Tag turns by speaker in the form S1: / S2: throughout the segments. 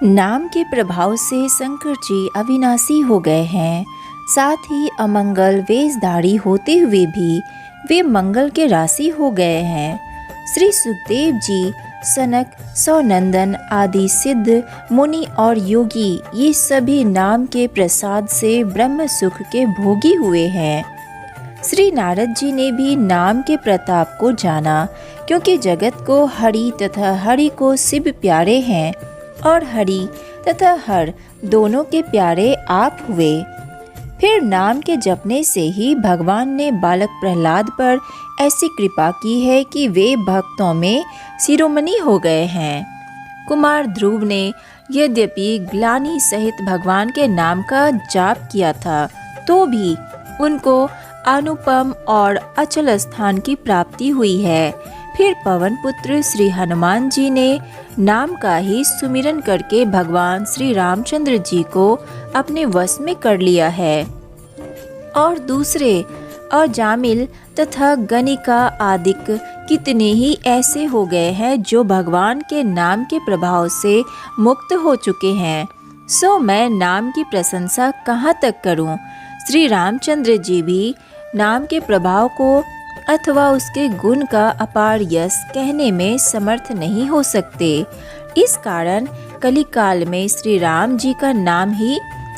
S1: नाम के प्रभाव से शंकर जी अविनाशी हो गए हैं। साथ ही अमंगल वेशधारी होते हुए भी वे मंगल के राशि हो गए हैं। श्री सुखदेव जी, सनक, सौनंदन आदि सिद्ध मुनि और योगी ये सभी नाम के प्रसाद से ब्रह्म सुख के भोगी हुए हैं। श्री नारद जी ने भी नाम के प्रताप को जाना, क्योंकि जगत को हरि तथा हरि को शिव प्यारे हैं और हरि तथा हर दोनों के प्यारे आप हुए। फिर नाम के जपने से ही भगवान ने बालक प्रहलाद पर ऐसी कृपा की है कि वे भक्तों में शिरोमणि हो गए हैं। कुमार ध्रुव ने यद्यपि ग्लानि सहित भगवान के नाम का जाप किया था, तो भी उनको अनुपम और अचल स्थान की प्राप्ति हुई है। फिर पवन पुत्र श्री हनुमान जी ने नाम का ही सुमिरन करके भगवान श्री रामचंद्र जी को अपने वश में कर लिया है। और दूसरे अजामिल तथा गणिका आदिक कितने ही ऐसे हो गए हैं जो भगवान के नाम के प्रभाव से मुक्त हो चुके हैं। सो मैं नाम की प्रशंसा कहाँ तक करूं? श्री रामचंद्र जी भी नाम के प्रभाव को अथवा उसके गुण का अपार यश कहने में समर्थ नहीं हो सकते। इस कारण कलिकाल में श्री राम जी का नाम ही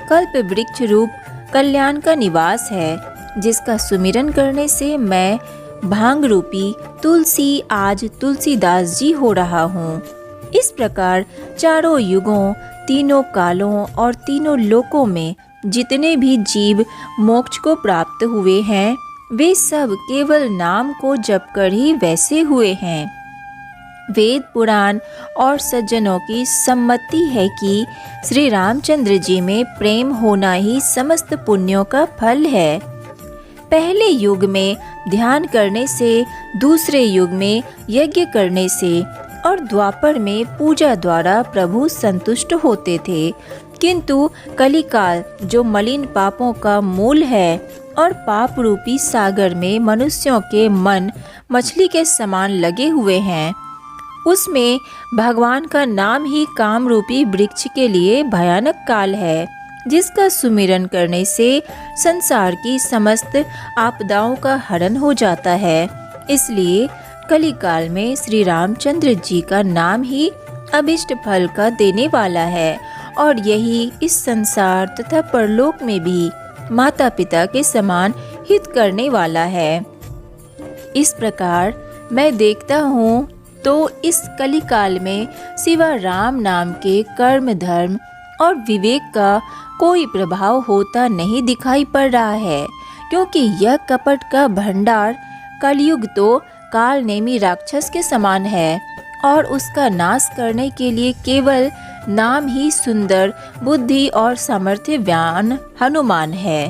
S1: कल्प वृक्ष रूप कल्याण का निवास है, जिसका सुमिरन करने से मैं भांग रूपी तुलसी आज तुलसीदास जी हो रहा हूँ। इस प्रकार चारों युगों, तीनों कालों और तीनों लोकों में जितने भी जीव मोक्ष को प्राप्त हुए हैं, वे सब केवल नाम को जपकर ही वैसे हुए हैं। वेद पुराण और सज्जनों की सम्मति है कि श्री रामचंद्र जी में प्रेम होना ही समस्त पुण्यों का फल है। पहले युग में ध्यान करने से, दूसरे युग में यज्ञ करने से और द्वापर में पूजा द्वारा प्रभु संतुष्ट होते थे। किंतु कलिकाल जो मलिन पापों का मूल है और पाप रूपी सागर में मनुष्यों के मन मछली के समान लगे हुए हैं, उसमें भगवान का नाम ही काम रूपी वृक्ष के लिए भयानक काल है, जिसका सुमिरन करने से संसार की समस्त आपदाओं का हरण हो जाता है। इसलिए कलिकाल में श्री रामचंद्र जी का नाम ही अभिष्ट फल का देने वाला है और यही इस संसार तथा परलोक में भी माता पिता के समान हित करने वाला है। इस प्रकार मैं देखता हूँ तो इस कलिकाल में सिवा राम नाम के कर्म, धर्म और विवेक का कोई प्रभाव होता नहीं दिखाई पड़ रहा है, क्योंकि यह कपट का भंडार कलयुग तो काल नेमी राक्षस के समान है और उसका नाश करने के लिए केवल नाम ही सुंदर बुद्धि और सामर्थ्यवान हनुमान है।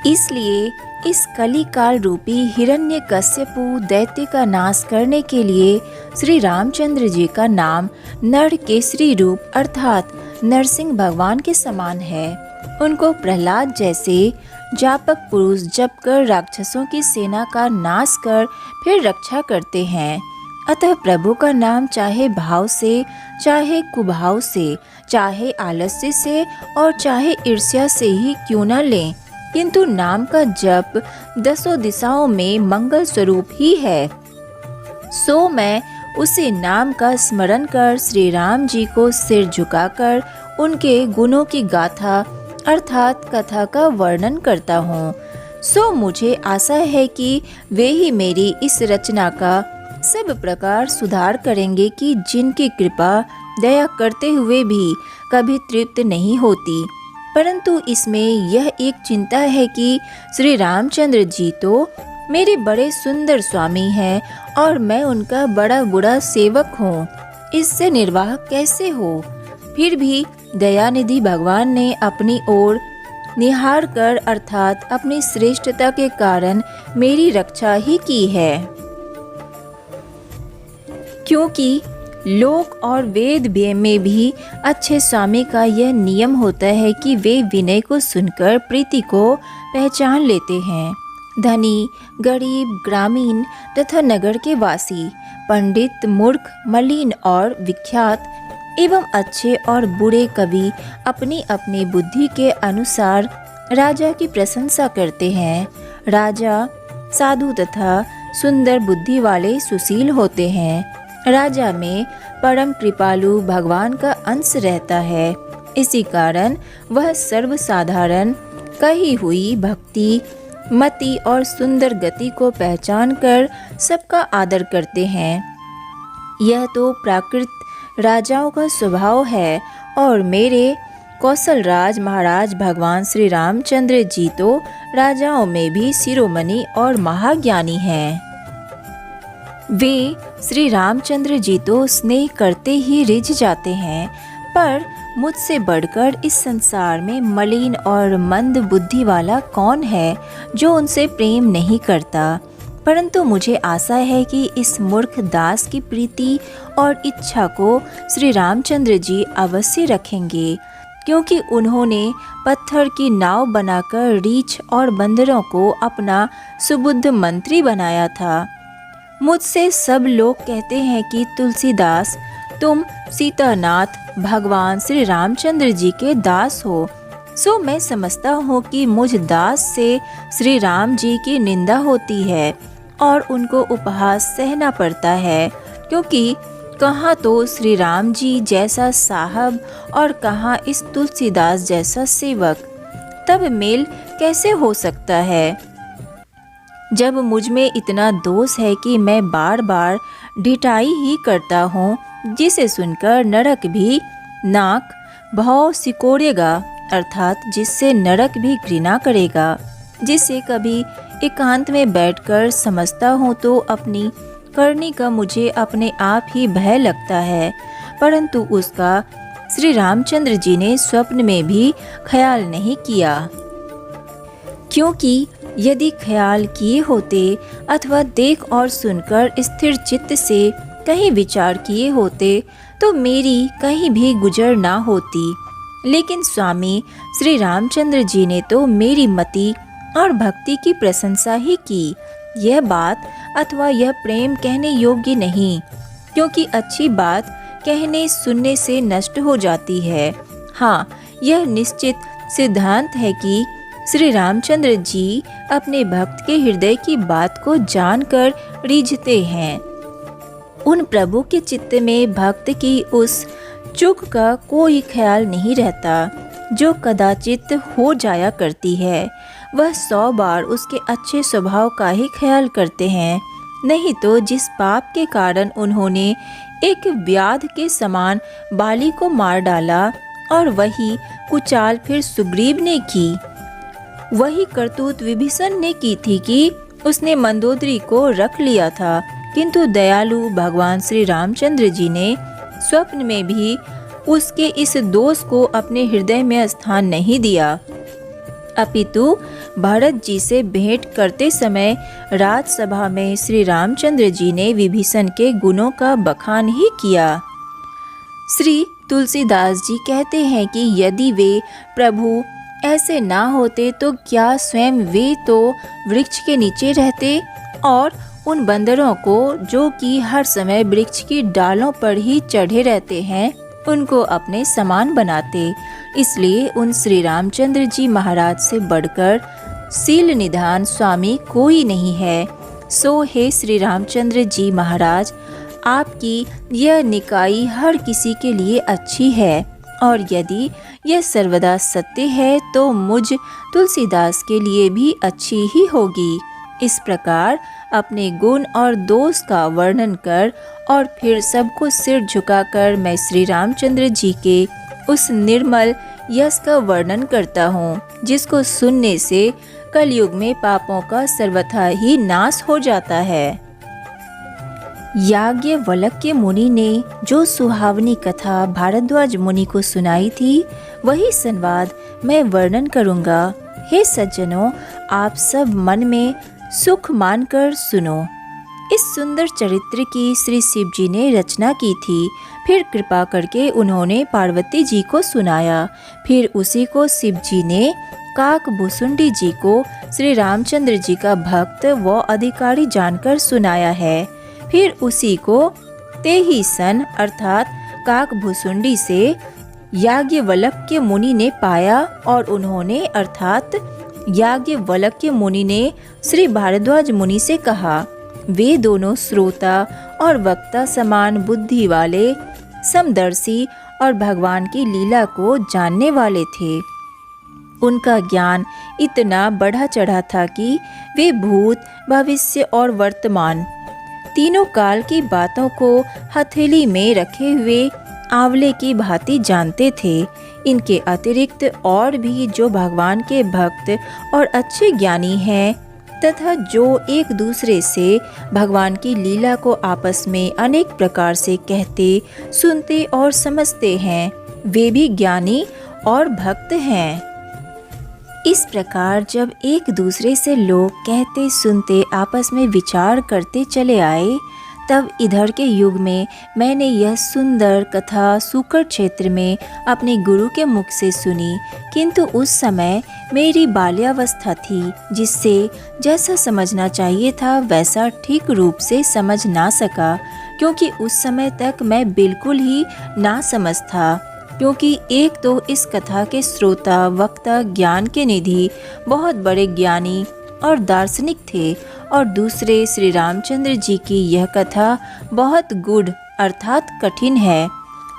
S1: इसलिए इस कलिकाल रूपी हिरण्यकश्यपु दैत्य का नाश करने के लिए श्री रामचंद्र जी का नाम नर केसरी रूप अर्थात नरसिंह भगवान के समान है। उनको प्रहलाद जैसे जापक पुरुष जप कर राक्षसों की सेना का नाश कर फिर रक्षा करते हैं। अतः प्रभु का नाम चाहे भाव से, चाहे कुभाव से, चाहे आलस्य से और चाहे ईर्ष्या से ही क्यों न लें, किंतु नाम का जप दसों दिशाओं में मंगल स्वरूप ही है। सो मैं उसी नाम का स्मरण कर श्री राम जी को सिर झुकाकर उनके गुणों की गाथा अर्थात कथा का वर्णन करता हूँ। सो मुझे आशा है कि वे ही मेरी इस रचना का सब प्रकार सुधार करेंगे कि जिनकी कृपा दया करते हुए भी कभी तृप्त नहीं होती। परंतु इसमें यह एक चिंता है कि श्री रामचंद्र जी तो मेरे बड़े सुंदर स्वामी हैं और मैं उनका बड़ा बुरा सेवक हूँ। इससे निर्वाह कैसे हो? फिर भी दयानिधि भगवान ने अपनी ओर निहार कर अर्थात अपनी श्रेष्ठता के कारण मेरी रक्षा ही की है। क्योंकि लोक और वेद में भी अच्छे स्वामी का यह नियम होता है कि वे विनय को सुनकर प्रीति को पहचान लेते हैं। धनी, गरीब, ग्रामीण तथा नगर के वासी, पंडित, मूर्ख, मलिन और विख्यात एवं अच्छे और बुरे कवि अपनी अपनी बुद्धि के अनुसार राजा की प्रशंसा करते हैं। राजा साधु तथा सुंदर बुद्धि वाले सुशील होते हैं। राजा में परम कृपालु भगवान का अंश रहता है। इसी कारण वह सर्वसाधारण कही हुई भक्ति, मति और सुंदर गति को पहचान कर सबका आदर करते हैं। यह तो प्राकृत राजाओं का स्वभाव है और मेरे कौशलराज महाराज भगवान श्री रामचंद्र जी तो राजाओं में भी शिरोमणि और महाज्ञानी हैं। वे श्री रामचंद्र जी तो स्नेह करते ही रिझ जाते हैं, पर मुझसे बढ़कर इस संसार में मलिन और मंद बुद्धि वाला कौन है जो उनसे प्रेम नहीं करता। परंतु मुझे आशा है कि इस मूर्ख दास की प्रीति और इच्छा को श्री रामचंद्र जी अवश्य रखेंगे, क्योंकि उन्होंने पत्थर की नाव बनाकर रीछ और बंदरों को अपना सुबुद्ध मंत्री बनाया था। मुझसे सब लोग कहते हैं कि तुलसीदास, तुम सीतानाथ भगवान श्री रामचंद्र जी के दास हो। सो मैं समझता हूँ कि मुझ दास से श्री राम जी की निंदा होती है और उनको उपहास सहना पड़ता है, क्योंकि कहाँ तो श्री राम जी जैसा साहब और कहाँ इस तुलसीदास जैसा सेवक। तब मेल कैसे हो सकता है? जब मुझ में इतना दोष है कि मैं बार बार ढिठाई ही करता हूँ, जिसे सुनकर नरक भी नाक भौं सिकोड़ेगा, अर्थात जिससे नरक भी घृणा करेगा। जिसे कभी एकांत में बैठकर समझता हूँ तो अपनी करनी का मुझे अपने आप ही भय लगता है, परंतु उसका श्री रामचंद्र जी ने स्वप्न में भी ख्याल नहीं किया। क्योंकि यदि ख्याल किए होते अथवा देख और सुनकर स्थिर चित्त से कहीं विचार किए होते तो मेरी कहीं भी गुजर ना होती। लेकिन स्वामी श्री रामचंद्र जी ने तो मेरी मति और भक्ति की प्रशंसा ही की। यह बात अथवा यह प्रेम कहने योग्य नहीं, क्योंकि अच्छी बात कहने सुनने से नष्ट हो जाती है। हाँ, यह निश्चित सिद्धांत है कि श्री रामचंद्र जी अपने भक्त के हृदय की बात को जानकर रीझते हैं। उन प्रभु के चित्त में भक्त की उस चूक का कोई ख्याल नहीं रहता जो कदाचित हो जाया करती है। वह 100 बार उसके अच्छे स्वभाव का ही ख्याल करते हैं। नहीं तो जिस पाप के कारण उन्होंने एक व्याध के समान बाली को मार डाला और वही कुचाल फिर सुग्रीव ने की, वही करतूत विभीषण ने की थी कि उसने मंदोदरी को रख लिया था, किंतु दयालु भगवान श्री रामचंद्र जी ने स्वप्न में भी उसके इस दोष को अपने हृदय में स्थान नहीं दिया, अपितु भरत जी से भेंट करते समय राजसभा में श्री रामचंद्र जी ने विभीषण के गुणों का बखान ही किया। श्री तुलसीदास जी कहते हैं कि यदि वे प्रभु ऐसे ना होते तो क्या स्वयं वे तो वृक्ष के नीचे रहते और उन बंदरों को, जो कि हर समय वृक्ष की डालों पर ही चढ़े रहते हैं, उनको अपने समान बनाते। इसलिए उन श्री रामचंद्र जी महाराज से बढ़कर शील निधान स्वामी कोई नहीं है। सो हे श्री रामचंद्र जी महाराज, आपकी यह निकाई हर किसी के लिए अच्छी है, और यदि यह सर्वदा सत्य है तो मुझ तुलसीदास के लिए भी अच्छी ही होगी। इस प्रकार अपने गुण और दोष का वर्णन कर और फिर सबको सिर झुकाकर मैं श्री रामचंद्र जी के उस निर्मल यश का वर्णन करता हूँ, जिसको सुनने से कलयुग में पापों का सर्वथा ही नाश हो जाता है। याज्ञवल्क्य मुनि ने जो सुहावनी कथा भारद्वाज मुनि को सुनाई थी, वही संवाद मैं वर्णन करूँगा। हे सज्जनों, आप सब मन में सुख मानकर सुनो। इस सुंदर चरित्र की श्री शिव जी ने रचना की थी। फिर कृपा करके उन्होंने पार्वती जी को सुनाया। फिर उसी को शिव जी ने काक भुसुंडी जी को श्री रामचंद्र जी का भक्त व अधिकारी जानकर सुनाया है। फिर उसी को ते ही सन अर्थात काकभुसुंडी से याज्ञवल्क्य मुनि ने पाया और उन्होंने अर्थात याज्ञवल्क्य मुनि ने श्री भारद्वाज मुनि से कहा। वे दोनों श्रोता और वक्ता समान बुद्धि वाले, समदर्शी और भगवान की लीला को जानने वाले थे। उनका ज्ञान इतना बढ़ा चढ़ा था कि वे भूत, भविष्य और वर्तमान तीनों काल की बातों को हथेली में रखे हुए आंवले की भांति जानते थे। इनके अतिरिक्त और भी जो भगवान के भक्त और अच्छे ज्ञानी हैं तथा जो एक दूसरे से भगवान की लीला को आपस में अनेक प्रकार से कहते, सुनते और समझते हैं, वे भी ज्ञानी और भक्त हैं। इस प्रकार जब एक दूसरे से लोग कहते सुनते आपस में विचार करते चले आए, तब इधर के युग में मैंने यह सुंदर कथा सूकर क्षेत्र में अपने गुरु के मुख से सुनी। किंतु उस समय मेरी बाल्यावस्था थी, जिससे जैसा समझना चाहिए था वैसा ठीक रूप से समझ ना सका, क्योंकि उस समय तक मैं बिल्कुल ही ना समझ था। क्योंकि एक तो इस कथा के श्रोता वक्ता ज्ञान के निधि बहुत बड़े ज्ञानी और दार्शनिक थे, और दूसरे श्री रामचंद्र जी की यह कथा बहुत गूढ़ अर्थात कठिन है।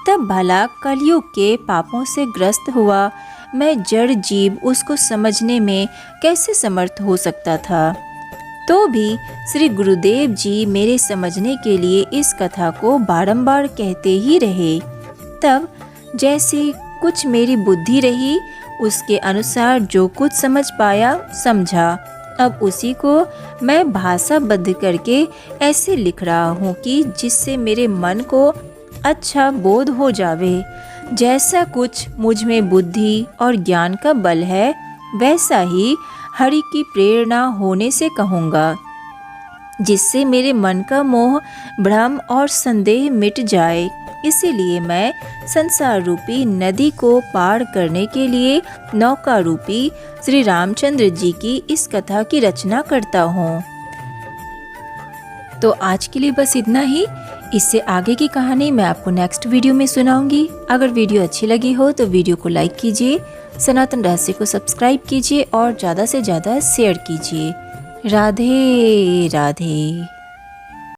S1: तब भला कलयुग के पापों से ग्रस्त हुआ मैं जड़ जीव उसको समझने में कैसे समर्थ हो सकता था। तो भी श्री गुरुदेव जी मेरे समझने के लिए इस कथा को बारंबार कहते ही रहे। तब जैसे कुछ मेरी बुद्धि रही, उसके अनुसार जो कुछ समझ पाया समझा। अब उसी को मैं भाषाबद्ध करके ऐसे लिख रहा हूँ कि जिससे मेरे मन को अच्छा बोध हो जावे। जैसा कुछ मुझ में बुद्धि और ज्ञान का बल है, वैसा ही हरि की प्रेरणा होने से कहूँगा, जिससे मेरे मन का मोह, भ्रम और संदेह मिट जाए। इसीलिए मैं संसार रूपी नदी को पार करने के लिए नौका रूपी श्री रामचंद्र जी की इस कथा की रचना करता हूँ। तो आज के लिए बस इतना ही। इससे आगे की कहानी मैं आपको नेक्स्ट वीडियो में सुनाऊंगी। अगर वीडियो अच्छी लगी हो तो वीडियो को लाइक कीजिए, सनातन रहस्य को सब्सक्राइब कीजिए और ज़्यादा से ज़्यादा शेयर कीजिए। राधे राधे।